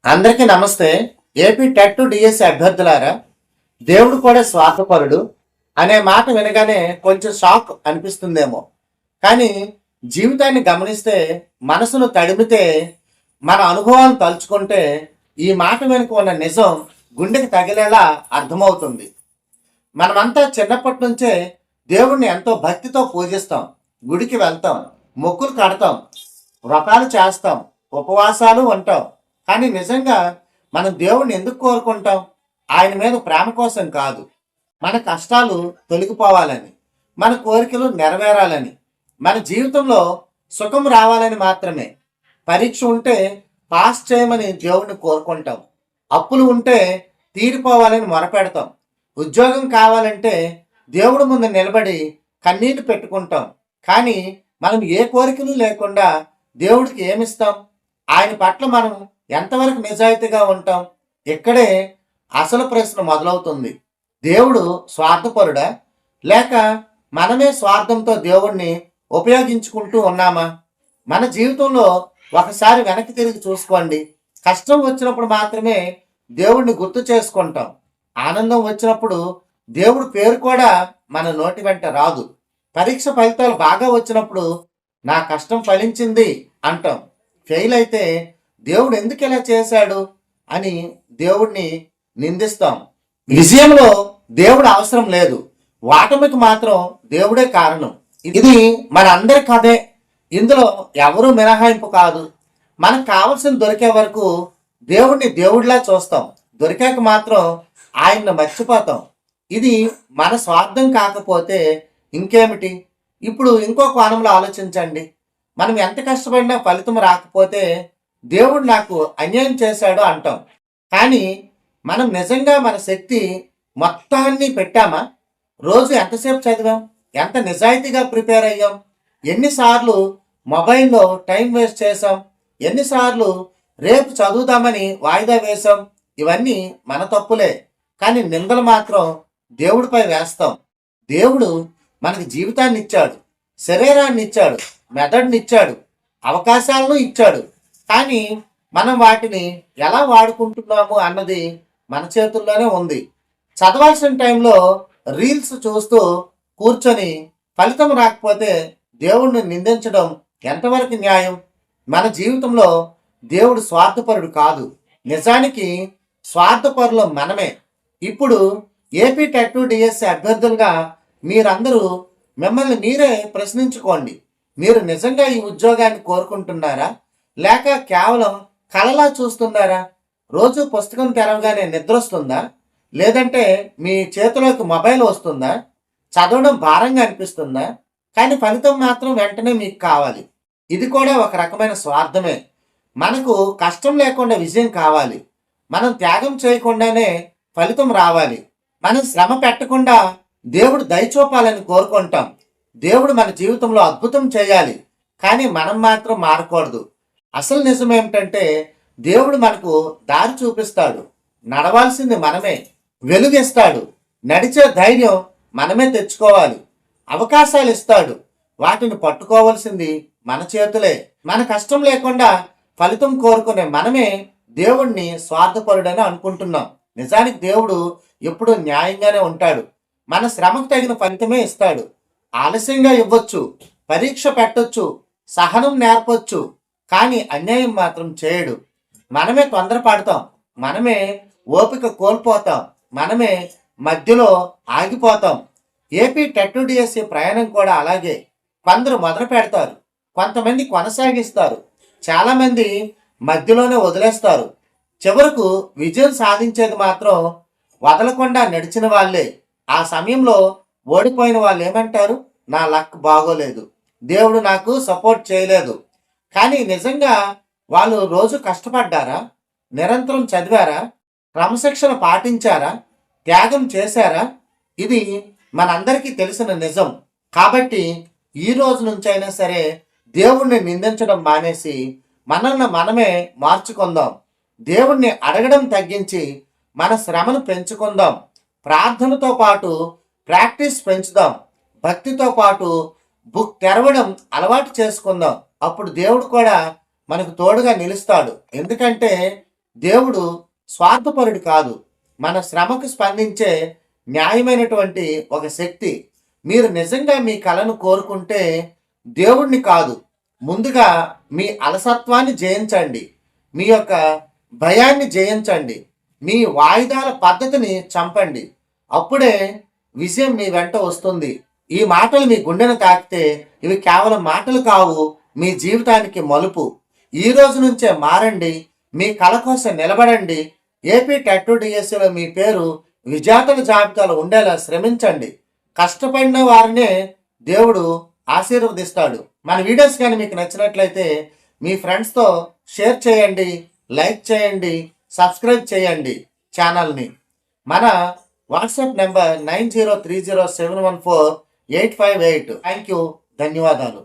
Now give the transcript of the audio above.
అందరికీ నమస్తే. AP TET DSC అభ్యర్థులారా, దేవుడు కూడా స్వార్థపరుడు అనే మాట వినగానే కొంచెం షాక్ అనిపిస్తుందేమో. కానీ జీవితాన్ని గమనిస్తే, మనసును తడిమితే, మన అనుభవాలను తలుచుకుంటే ఈ మాట వెనుక ఉన్న నిజం గుండెకి తగిలేలా అర్థమవుతుంది. మనమంతా చిన్నప్పటి నుంచే దేవుణ్ణి ఎంతో భక్తితో పూజిస్తాం, గుడికి వెళ్తాం, మొక్కులు కడతాం, వ్రతాలు చేస్తాం, ఉపవాసాలు ఉంటాం. కానీ నిజంగా మనం దేవుణ్ణి ఎందుకు కోరుకుంటాం? ఆయన మీద ప్రేమ కోసం కాదు, మన కష్టాలు తొలగిపోవాలని, మన కోరికలు నెరవేరాలని, మన జీవితంలో సుఖం రావాలని మాత్రమే. పరీక్ష ఉంటే పాస్ చేయమని దేవుణ్ణి కోరుకుంటాం, అప్పులు ఉంటే తీరిపోవాలని మొరపెడతాం, ఉద్యోగం కావాలంటే దేవుడి ముందు నిలబడి కన్నీళ్లు పెట్టుకుంటాం. కానీ మనం ఏ కోరికలు లేకుండా దేవుడికి ఏమిస్తాం? ఆయన పట్ల మనం ఎంతవరకు నిజాయితీగా ఉంటాం? ఇక్కడే అసలు ప్రశ్న మొదలవుతుంది. దేవుడు స్వార్థపరుడా, లేక మనమే స్వార్థంతో దేవుణ్ణి ఉపయోగించుకుంటూ ఉన్నామా? మన జీవితంలో ఒకసారి వెనక్కి తిరిగి చూసుకోండి. కష్టం వచ్చినప్పుడు మాత్రమే దేవుణ్ణి గుర్తు చేసుకుంటాం. ఆనందం వచ్చినప్పుడు దేవుడి పేరు కూడా మన నోటి వెంట రాదు. పరీక్ష ఫలితాలు బాగా వచ్చినప్పుడు నా కష్టం ఫలించింది అంటాం. ఫెయిల్ అయితే దేవుడు ఎందుకు ఇలా చేశాడు అని దేవుడిని నిందిస్తాం. విజయంలో దేవుడు అవసరం లేదు, వాటమికి మాత్రం దేవుడే కారణం. ఇది మన అందరి కథే. ఇందులో ఎవరూ మినహాయింపు కాదు. మనకు కావలసిన దొరికే వరకు దేవుడిని దేవుడిలా చూస్తాం, దొరికాక మాత్రం ఆయన్ని మర్చిపోతాం. ఇది మన స్వార్థం కాకపోతే ఇంకేమిటి? ఇప్పుడు ఇంకో కోణంలో ఆలోచించండి. మనం ఎంత కష్టపడినా ఫలితం రాకపోతే దేవుడు నాకు అన్యాయం చేశాడు అంటాం. కానీ మనం నిజంగా మన శక్తి మొత్తాన్ని పెట్టామా? రోజు ఎంతసేపు చదివాం? ఎంత నిజాయితీగా ప్రిపేర్ అయ్యాం? ఎన్నిసార్లు మొబైల్లో టైం వేస్ట్ చేసాం? ఎన్నిసార్లు రేపు చదువుదామని వాయిదా వేశాం? ఇవన్నీ మన తప్పులే. కానీ నిందలు మాత్రం దేవుడిపై వేస్తాం. దేవుడు మనకి జీవితాన్ని ఇచ్చాడు, శరీరాన్ని ఇచ్చాడు, మెదడుని ఇచ్చాడు, అవకాశాలను ఇచ్చాడు. కానీ మనం వాటిని ఎలా వాడుకుంటున్నాము అన్నది మన చేతుల్లోనే ఉంది. చదవాల్సిన టైంలో రీల్స్ చూస్తూ కూర్చొని ఫలితం రాకపోతే దేవుణ్ణి నిందించడం ఎంతవరకు న్యాయం? మన జీవితంలో దేవుడు స్వార్థపరుడు కాదు, నిజానికి స్వార్థపరులు మనమే. ఇప్పుడు ఏపీ టెట్ డిఎస్సి అభ్యర్థులుగా మీరందరూ మిమ్మల్ని మీరే ప్రశ్నించుకోండి. మీరు నిజంగా ఈ ఉద్యోగాన్ని కోరుకుంటున్నారా, లేక కేవలం కలలా చూస్తున్నారా? రోజు పుస్తకం తెరవగానే నిద్ర వస్తుందా, లేదంటే మీ చేతిలోకి మొబైల్ వస్తుందా? చదవడం భారంగా అనిపిస్తుందా? కానీ ఫలితం మాత్రం వెంటనే మీకు కావాలి. ఇది కూడా ఒక రకమైన స్వార్థమే. మనకు కష్టం లేకుండా విజయం కావాలి, మనం త్యాగం చేయకుండానే ఫలితం రావాలి, మనం శ్రమ పెట్టకుండా దేవుడు దయచూపాలని కోరుకుంటాం. దేవుడు మన జీవితంలో అద్భుతం చేయాలి, కానీ మనం మాత్రం మారకూడదు. అసలు నిజం ఏమిటంటే, దేవుడు మనకు దారి చూపిస్తాడు, నడవాల్సింది మనమే, వెలుగిస్తాడు, నడిచే ధైర్యం మనమే తెచ్చుకోవాలి, అవకాశాలు ఇస్తాడు, వాటిని పట్టుకోవాల్సింది మన చేతులే. మన కష్టం లేకుండా ఫలితం కోరుకునే మనమే దేవుణ్ణి స్వార్థపరుడని అనుకుంటున్నాం. నిజానికి దేవుడు ఎప్పుడూ న్యాయంగానే ఉంటాడు. మన శ్రమకు తగిన ఫలితమే ఇస్తాడు. ఆలస్యంగా ఇవ్వచ్చు, పరీక్ష పెట్టొచ్చు, సహనం నేర్పొచ్చు, కానీ అన్యాయం మాత్రం చేయడు. మనమే తొందరపడతాం, మనమే ఓపిక కోల్పోతాం, మనమే మధ్యలో ఆగిపోతాం. ఏపీ టెట్ డిఎస్సి ప్రయాణం కూడా అలాగే. కొందరు మొదలు పెడతారు, కొంతమంది కొనసాగిస్తారు, చాలామంది మధ్యలోనే వదిలేస్తారు. చివరకు విజయం సాధించేది మాత్రం వదలకుండా నడిచిన వాళ్ళే. ఆ సమయంలో ఓడిపోయిన వాళ్ళు ఏమంటారు? నా లక్ బాగోలేదు, దేవుడు నాకు సపోర్ట్ చేయలేదు. కానీ నిజంగా వాళ్ళు రోజు కష్టపడ్డారా, నిరంతరం చదివారా, క్రమశిక్షణ పాటించారా, త్యాగం చేశారా? ఇది మనందరికీ తెలిసిన నిజం. కాబట్టి ఈ రోజు నుంచైనా సరే దేవుణ్ణి నిందించడం మానేసి మనల్ని మనమే మార్చుకుందాం. దేవుణ్ణి అడగడం తగ్గించి మన శ్రమను పెంచుకుందాం. ప్రార్థనతో పాటు ప్రాక్టీస్ పెంచుదాం. భక్తితో పాటు బుక్ తెరవడం అలవాటు చేసుకుందాం. అప్పుడు దేవుడు కూడా మనకు తోడుగా నిలుస్తాడు. ఎందుకంటే దేవుడు స్వార్థపరుడు కాదు. మన శ్రమకు స్పందించే న్యాయమైనటువంటి ఒక శక్తి. మీరు నిజంగా మీ కలను కోరుకుంటే దేవుణ్ణి కాదు, ముందుగా మీ అలసత్వాన్ని జయించండి, మీ యొక్క భయాన్ని జయించండి, మీ వాయిదాల పద్ధతిని చంపండి. అప్పుడే విజయం మీ వెంట వస్తుంది. ఈ మాటలు మీ గుండెను తాకితే ఇవి కేవలం మాటలు కావు, మీ జీవితానికి మలుపు. ఈ రోజు నుంచే మారండి, మీ కల కోసం నిలబడండి. ఏపీ టెట్ డిఎస్సిలో మీ పేరు విజేతల జాబితాలో ఉండేలా శ్రమించండి. కష్టపడిన వారినే దేవుడు ఆశీర్వదిస్తాడు. మన వీడియోస్ కానీ మీకు నచ్చినట్లయితే మీ ఫ్రెండ్స్తో షేర్ చేయండి, లైక్ చేయండి, సబ్స్క్రైబ్ చేయండి ఛానల్ని. మన వాట్సాప్ నెంబర్ 9030714858. థ్యాంక్ యూ, ధన్యవాదాలు.